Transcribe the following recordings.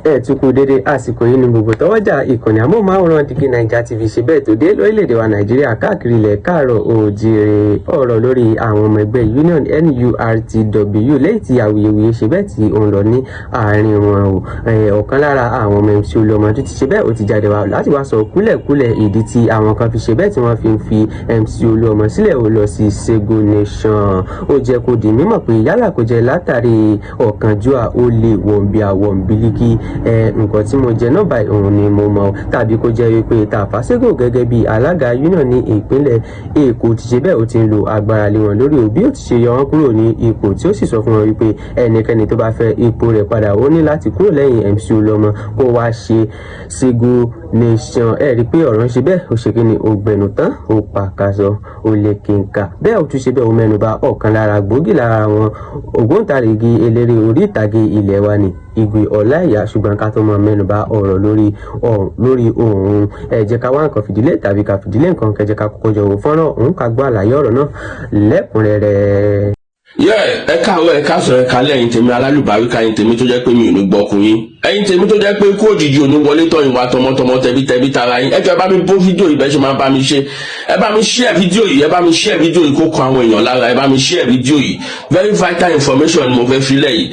tún kú dédé àsìkò yìí ní gbogbo tọwọ́jà ìkànnì amóhùnmáwòrán DIGINAIJA TV ṣe bẹ́ẹ̀ tó dé lórílẹ̀‐èdè wa Nàìjíríà káàkiri ilẹ̀ káàrọ̀ oòjíire ọ̀rọ̀ lórí àwọn ọmọ ẹgbẹ́ Union NURTW lẹ́yìn tí awuyewuye ṣe bẹ́ẹ̀ tí ó ń lọ ní àárín wọn o ọ̀kan lára àwọn ọmọ MC Oluomo tó ti ṣe bẹ́ẹ̀ ó ti jáde wá láti wá sọ kúlẹ̀kúlẹ̀ ìdí tí àwọn kan fi ṣe bẹ́ẹ̀ tí wọ́n fi MC Oluomo sílẹ̀ ó lọ sí Sego Nation ó jẹ́ kó di mímọ̀ pé yálà kó jẹ́ látàrí ọ̀kánjúà ó lè wọ̀nbílíkì nǹkan tí mo jẹ náà báyìí òun ni mo mọ̀ tàbí kó jẹ́ wípé Tafa Sego gẹ́gẹ́ bí alága union ní ìpínlẹ̀ Èkó ti ṣe bẹ́ẹ̀ ó ti ń lo agbára lé wọn lórí òbí ó ti ṣe yọ wọn kúrò ní ipò tí ó sì sọ fún wọn wípé ẹnikẹ́ni tó bá fẹ́ ipò rẹ̀ padà ó ní láti kúrò lẹ́yìn MC Oluomo kó wá ṣe Sego Nation rí pé ọ̀rọ̀ ń ṣe bẹ́ẹ̀ ó ṣe kí ni ògbẹ̀nù tán ó pàkàṣọ ó lè kínka bẹ́ẹ̀ ó tún ṣe bẹ́ẹ̀ ó mẹ́nuba ọ̀kan lára gbòógì lára wọn ògbóǹtarìgì eléré orí ìtàgé ilẹ̀ wa ni Igwe Ọláìyá ṣùgbọ́n ká tó mọ mẹ́nuba ọ̀rọ̀ lórí òun ẹ jẹ́ ká wá nǹkan fìdílé tàbí ká fìdílé nǹkan kẹjẹ ká kọ́kọ́ jọ wò fọ́nrán òun ká gbọ́ àlàyé ọ̀rọ̀ náà lẹ́kùnrẹ́rẹ́. ẹ káàárọ̀ ẹ káàsán ẹ kálẹ́ ẹ̀yin tèmi alálùbáríkà ẹ̀yin tèmi tó jẹ́ pé mi ò ní gbọ́kùn yín ẹ̀yin tèmi tó jẹ́ pé kó òjijì ò ní wọlé tọ̀yìn wá tọmọtọmọ tẹbítẹbí tara yín ẹ jọ̀ọ́ ẹ bá mi bó fídíò yìí bẹ́ẹ̀ ṣe máa bá mi ṣe ẹ bá mi share fídíò yìí ẹ bá mi share fídíò yìí kó kọ àwọn èèyàn lára ẹ bá mi share fídíò yìí very vital information ni mo fẹ́ filẹ̀ yìí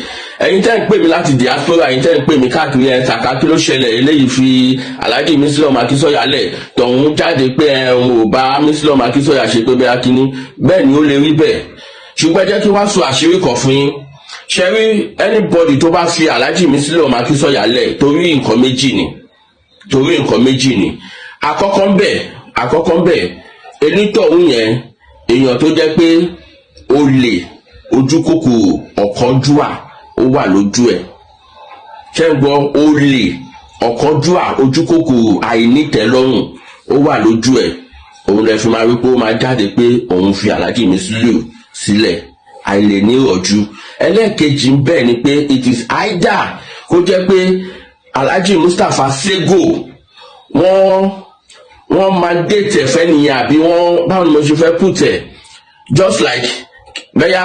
ẹ̀yin tẹ́ ń pè mí láti diaspora ẹ̀yin tẹ́ ń pè mí káàkiri ẹ̀ tàkà kí ló ṣẹlẹ̀ eléyìí fi Alhaji Oluomo Akínsọ́yà lẹ̀ tọ̀hún jáde pé ò bá Oluomo Akínsọ́yà ṣe pé bẹ́ẹ̀ kíní bẹ́ẹ̀ ni ó lè rí bẹ́ẹ̀ ṣùgbọ́n jẹ́ kí wá sọ àṣírí kan fún yín ṣe rí anybody tó bá fi Alhaji Oluomo Akínsọ́yà lẹ̀ torí nǹkan méjì ni àkọ́kọ́ ń bẹ̀ enítọ̀hún yẹn èèyàn tó jẹ́ pé olè ojúkòkòrò ọ̀kánjúà ó wà lójú ẹ̀ ṣé ń gbọ́ olè ọ̀kánjúà ojúkòkòrò àìnítẹ́lọ́rùn ó wà lójú ẹ̀ òun lè fi máa rí pé ó máa jáde pé òun fi Alhaji Oluomo sílẹ̀ àìlè ní ìrọ̀jú ẹlẹ́ẹ̀kejì ń bẹ̀ ni pé it is either kó jẹ́ pé Alhaji Mustapha Sego wọ́n mandate ẹ̀fẹ́ nìyẹn àbí wọ́n báwo ni mo ṣe fẹ́ put ẹ̀ just like bẹ́yà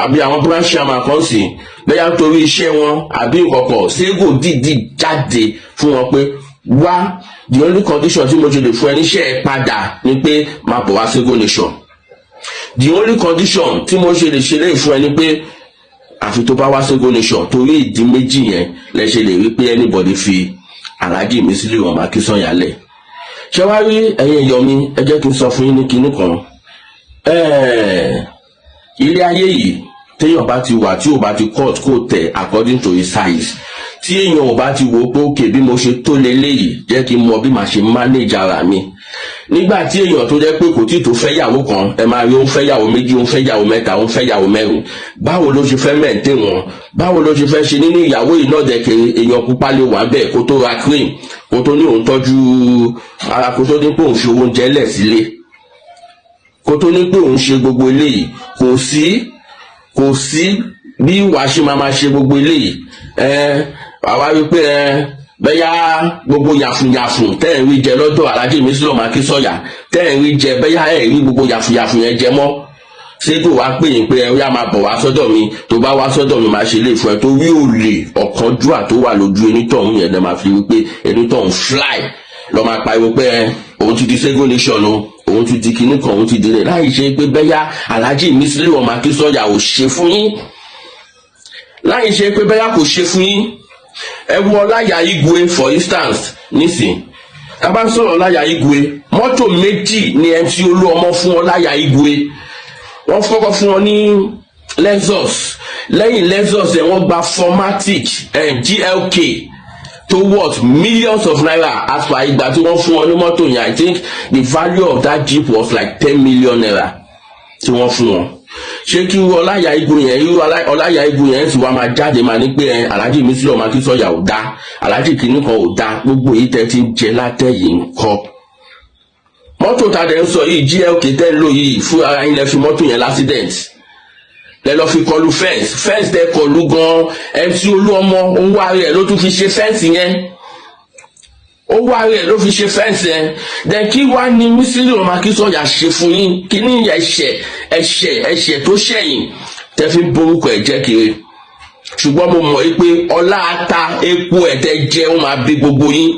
àbí àwọn branch chairman kan sí bẹ́yà torí iṣẹ́ wọn àbí nǹkankan Sego dìdì jáde fún wọn pé wá the only condition tí mo ṣe lè fún ẹ níṣẹ́ ẹ padà ni pé máa bọ̀ wá Sego Nation the only condition tí mo ṣe lè ṣe lè fún ẹ ni pé àfi tó bá wá Sego Nation torí ìdí méjì yẹn lẹ ṣe lè rí pé anybody fi Alhaji Oluomo Akínsọ́yà lẹ̀ ṣé wá rí ẹ̀yin èèyàn mi ẹ jẹ́ kí n sọ fún yín ní kinní kan ilé ayé yìí téèyàn bá ti wà tí ò bá ti cut kó tẹ̀ according to his size tí èèyàn ò bá ti wò pé òkè bí mo ṣe tó leléyìí jẹ́ kí n mọ bí màá ṣe manage ara mi nígbà tí èèyàn tó jẹ́ pé kò tí tó fẹ́ yàwó kan ẹ máa rí ó ń fẹ́ yàwó méjì ó ń fẹ́ yàwó mẹ́ta ó ń fẹ́ yàwó mẹ́rin báwo ló ṣe fẹ́ maintain wọn báwo ló ṣe fẹ́ ṣe nínú ìyàwó yìí náà dẹ̀kẹ̀rẹ̀ èèyàn pupa lè wà bẹ́ẹ̀ kó tó ra cream kó tó ní òun tọ́jú ara kó tó ní pé òun fi owó oúnjẹ lẹ̀ sílé kó tó ní pé òun ṣe gbogbo eléyìí kò sí bí wàá ṣe máa ṣe gbogbo eléyìí àwa rí pé bẹ́yà gbogbo yàfùnyàfùn tẹ́ ẹ̀ rí jẹ lọ́dọ̀ Alhaji Oluomo Akínsọ́yà tẹ́ ẹ̀ rí jẹ bẹ́yà ẹ̀ rí gbogbo yàfùnyàfùn yẹn jẹ mọ́ Sego wá pè yín pé ẹ yá máa bọ̀ wá sọ́dọ̀ mi tó bá wá sọ́dọ̀ mi máa ṣe lè fún ẹ tó rí òòlè ọ̀kánjúà tó wà lójú onítọ̀hún yẹn lẹ́ máa fi wípé onítọ̀hún fly lọ́ máa pariwo pé òun ti di Sego Nation o òun ti di kinní kan òun ti di rẹ̀ láì ṣe pé bẹ́yà Alhaji Oluomo Akínsọ́yà ò ṣe fún yín láì ṣe pé bẹ́yà kò ṣe fún yín ẹ wo Ọláyà Igwe for instance nísìn tá bá ń sọ̀rọ̀ Ọláyà Igwe mọ́tò méjì ni MC Oluomo fún Ọláyà Igwe wọ́n fọ́kọ́ fún wọn ní Lexus lẹ́yìn Lexus ẹ̀ wọ́n gba Formatic GLK tó worth millions of naira as per ìgbà tí wọ́n fún wọn ní mọ́tò yẹn I think the value of that jeep was like 10 million naira tí wọ́n fún wọn ṣé kí Ọláyà Igwe yẹn Ọláyà Igwe yẹn sì wá máa jáde máa ní pé Alhaji Oluomo Akínsọ́yà ò dá Alhaji kìíní kan ò dá gbogbo èyí tẹ́ ti ń jẹ látẹ̀yìn nǹkan mọ́tò tá a dẹ̀ ń sọ yìí GLK tẹ́ ń lò yìí fún ara yín lẹ́ fi mọ́tò yẹn l'accident lẹ́ lọ́ fi kọlu fence tẹ́ kọlu gan MC Oluomo owó ara rẹ̀ ló tún fi ṣe fence yẹn owó ara rẹ̀ ló fi ṣe fence yẹn then kí wá ní Oluomo Akínsọ́yà ṣe fún yín kí ní ẹ̀ṣẹ̀ tó ṣẹ̀yìn tẹ́ fi borúkọ ẹ̀ jẹ́ kiri ṣùgbọ́n mo mọ̀ pé ọlá ata epo ẹ̀tẹ́ jẹ́ ó máa bí gbogbo yín,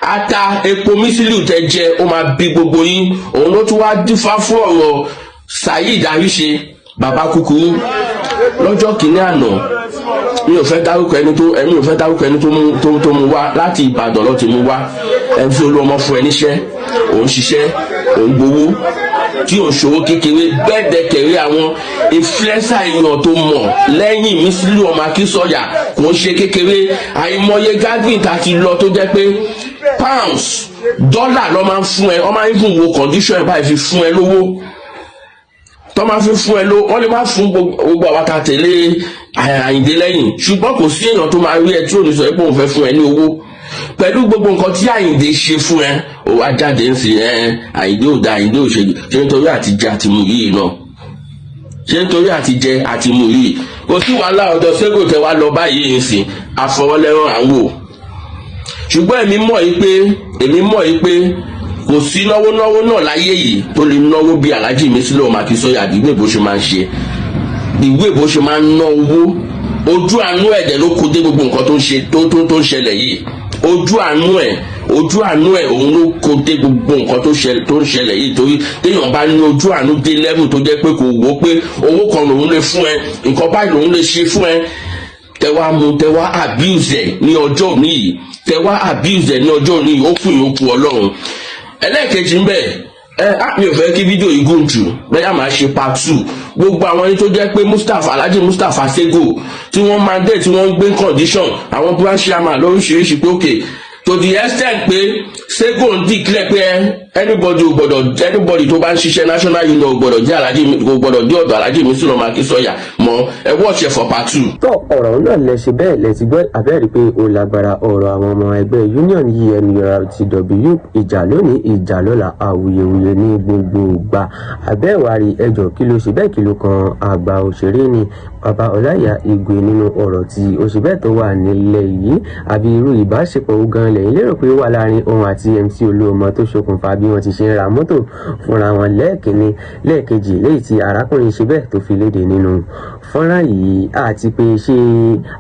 ata epo mísílù tẹ́ jẹ́ ó máa bí gbogbo yín. Òun ló tún wá dífá fún ọ̀rọ̀ Saheed Arise bàbá kúkúrú lọ́jọ́ kìíní àná. Mi ò fẹ́ dárúkọ ẹni tó mú wá láti Ìbàdàn ló ti mú wá. MC Oluomo fún ẹ níṣẹ́, òun ṣiṣẹ́, òun gbowó tí òun ṣòwò kékeré. Bẹ́ẹ̀ dẹ̀kẹ̀rẹ́ àwọn influencer èèyàn tó mọ̀ lẹ́yìn Mísílù ọmọ Akínsọ́yà kò ń ṣe kékeré. Àìmọye gathering tá ti lọ tó jẹ́ pé pounds dollar ló máa ń fún ẹ, wọ́n máa ń fún wo condition ẹ̀ báyìí fi fún ẹ lówó tó máa fi fún ẹ ló. Wọ́n lè má fún gbogbo àwọn tá tẹ̀lé Àyìndé lẹ́yìn, ṣùgbọ́n kò sí èèyàn tó máa rí ẹ tí ò ní sọ pé òun fẹ́ fún ẹ ní owó pẹ̀lú gbogbo nǹkan tí Àyìndé ṣe fún ẹ. Ó wá jáde ń sìn Àyìndé ò da, Àyìndé ò ṣe, ṣé nítorí àtijẹ àti mu yìí náà, ṣé nítorí àtijẹ àti mu yìí. Kò sí wàhálà ọ̀dọ̀ Sego tẹ wá lọ báyìí ń sìn àfọwọ́lẹ́rán à ń wò. Ṣùgbọ́n èmi mọ̀ yìí pé kò sí náwó náà láyé yìí tó lè náwó bí Alhaji Mísílù ọmọ Akínsọ́yà àdìgbò bó ṣe máa ń ṣe, ìwé bó ṣe máa ń ná owó. Ojú àánú ẹ̀dẹ̀ ló kó dé gbogbo nǹkan tó ń ṣẹlẹ̀ yìí. Ojú àánú ẹ̀ òun ló kó dé gbogbo nǹkan tó ń ṣẹlẹ̀ yìí. Torí téèyàn bá ní ojú àánú dé level tó jẹ́ pé kò wò pé owó kan lòun lè fún ẹ, nǹkan báyìí lòun lè ṣe fún ẹ, tẹwà abuse ẹ ní ọjọ́ òní yìí, ó kù ìyókù Ọlọ́run. Ẹlẹ́ẹ̀kejì ń bẹ mi ò fẹ́ kí fídíò yìí gùn jù, bẹ́ẹ̀ máa ṣe part 2. Gbogbo àwọn ẹni tó jẹ́ pé Alhaji Mustapha Sego tí wọ́n mandate tí wọ́n ń gbé condition àwọn branch chairman lóríṣiríṣi pé okay to the extent pé Sego ń declare pé anybody tó bá ń ṣiṣẹ́ national union ò gbọ́dọ̀ dé ọ̀dọ̀ Alhaji Mísílù ọmọ Akínsọ́yà mọ́. Ẹ watch ẹ for part 2. tó ọ̀rọ̀ náà lẹ ṣe bẹ́ẹ̀ lẹ ti gbọ́ abẹ́rẹ́ pé ó lágbára ọ̀rọ̀ àwọn ọmọ ẹgbẹ́ union yìí Nurtw ìjà lónìí ìjà lọ́la awuyewuye ní gbogbo ìgbà. abẹ́wárí ẹjọ́ kí ló ṣe bẹ́ẹ̀ kí ló kan àgbà òṣèré ni bàbá Ọláìyá Igwe nínú ọ̀rọ̀ tí òṣèbẹ́ tó wà nílẹ̀ yìí, àbí irú ìbáṣepọ̀ ó gan lẹ́yìn lérò pé ó wà láàrin òun àti MC Oluomo tó ṣokùnfà bí wọ́n ti ṣe ń ra mọ́tò fúnra wọn lẹ́ẹ̀kínní lẹ́ẹ̀kejì léyìí tí arákùnrin ṣe bẹ́ẹ̀ tó fi léde nínú fọ́nrán yìí. àti pé ṣé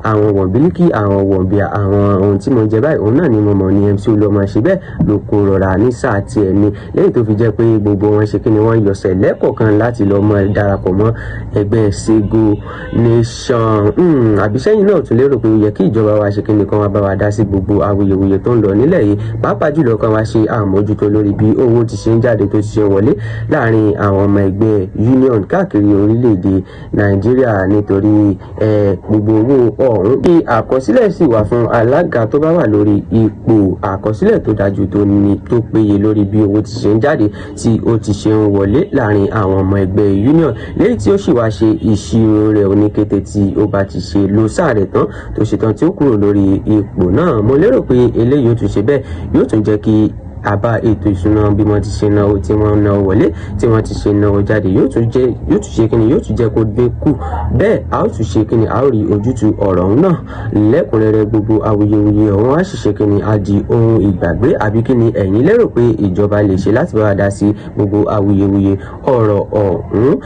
àwọn wọ̀nbílíkì àwọn wọ̀nbíà àwọn ohun tí mo jẹ báyìí òun náà ni mo mọ̀ ní MC Oluomo ṣe bẹ́ẹ̀ ló kó rọra ní sáà tiẹ̀ ni lẹ́yìn tó fi jẹ́ pé gbogbo wọn ṣe kí ni wọ́n yọ̀sẹ̀ lẹ́kọ̀ọ̀kan láti lọ mọ́ darapọ̀ mọ́ ẹgbẹ́ Sego Nation. àbíṣẹ́yìn náà tún lérò pé ó yẹ kí ìjọba wa ṣe kí ni kan wá bá wa dá sí gbogbo awuyewuye tó ń lọ nílẹ̀ yìí, pàápàá jùlọ kan wá ṣe àmójútó lórí bí owó ti ṣe ń jáde tó ti ṣe wọlé láàrin àwọn ọmọ ẹgbẹ́ union káàkiri orílẹ̀-èdè Nàìjíríà, nítorí gbogbo owó ọ̀hún kí àkọsílẹ̀ sì wà fún alága tó bá wà lórí ipò, àkọsílẹ̀ tó dájú tó péye lórí bí owó ti ṣe ń jáde tí ó ti ṣe ń wọlé láàrin àwọn ọmọ ẹgbẹ́ union, léyìí tí ó sì wá ṣe ìṣirò rẹ̀ oníkété tí ó bá ti ṣe lọ sáà rẹ̀ tán tó ṣetán tí ó kúrò lórí ipò náà. mo lérò pé eléyìí ó tún ṣe bẹ́ẹ̀ yóò tún jẹ́ kí àbá ètò ìṣúná bí wọ́n ti ṣe náwó tí wọ́n náwó wọlé tí wọ́n ti ṣe náwó jáde yóò tún ṣe kíni yóò tún jẹ́ kó dínkù. bẹ́ẹ̀ a ó tún ṣe kíni a ó rí ojútùú ọ̀rọ̀ ọ̀hún náà lẹ́kùnrẹ́rẹ́. gbogbo awuyewuye ọ̀hún á sì ṣe kíni a di ohun ìgbàgbé, àbí kíni ẹ̀yin lérò pé ìjọba lè ṣe láti bá wa dá sí gbogbo awuyewuye ọ̀rọ̀ ọ̀hún.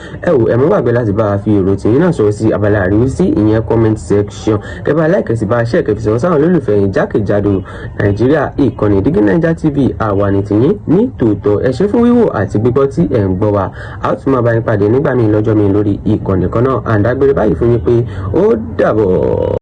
ẹ mọ́ gbàgbé láti bá wa fi èrò tìyín náà sọ sí abala àríwísí ìyẹn comment section. kẹfà láìkẹsì bá ṣe kẹfì sọ sáwọn olólùfẹ́ yín jákèjádò Nàìjíríà. ìkànnì DIGINAIJA TV àwa ní tiyín ní tòótọ́. ẹ ṣé fún wíwò àti gbígbọ́ tí ẹ̀ ń gbọ́ wa. a ó tún máa bá yín pàdé nígbà míì lọ́jọ́ míì lórí ìkànnì kan náà. àǹdágbére báyìí fún yín pé ó dàbọ̀.